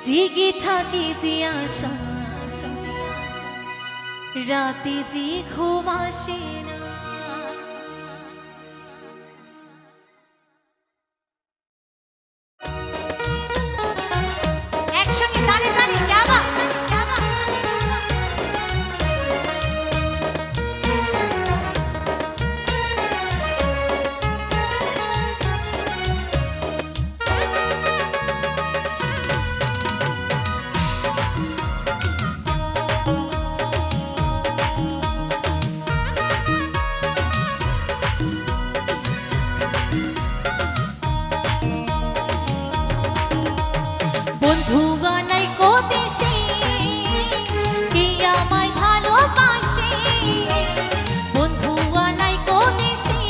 জেগে থাকি যে আশা, রাতে যে ঘুম আসে না। একসঙ্গে তালে তালে যাবা যাবা। বন্ধু বানাই কো দেশে, কে আমায় ভালোবাসে। বন্ধু বানাই কো দেশে,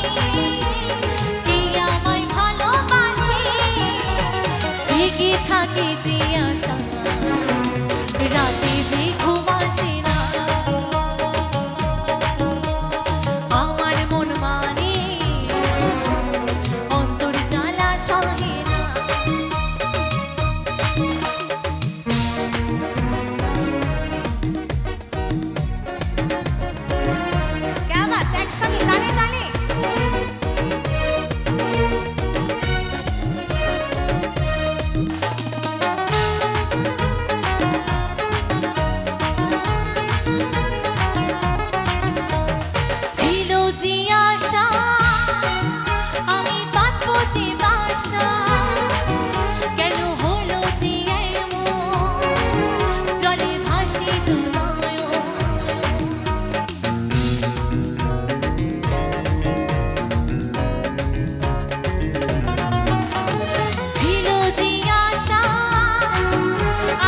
কে আমায় ভালোবাসে। জেগে থাকে যে আশা, রাতে যে ঘুম আসে না। আমার মন মানে অন্তর জ্বালা সহে না। একসঙ্গে তালে তালে ছিল যে আশা, আমি বাঁধবো যে বাসা। কেন হলো যে এমন, জলে ভাসি দু নয়ন। ছিল যে আশা,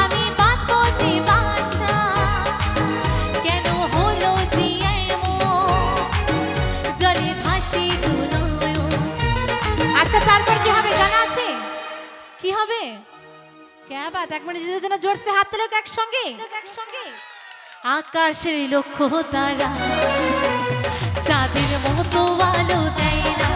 আমি বাঁধবো যে বাসা। কেন হলো যে এমন, জলে ভাসি দু নয়ন। আচ্ছা তারপর কি হবে জানা আছে? কি হবে? क्या बात, এক মিনিটের জন্য জোরসে হাত তুলো একসঙ্গে একসঙ্গে। আকাশের লক্ষ্য তারা চাঁদের মতো আলো দেয় না।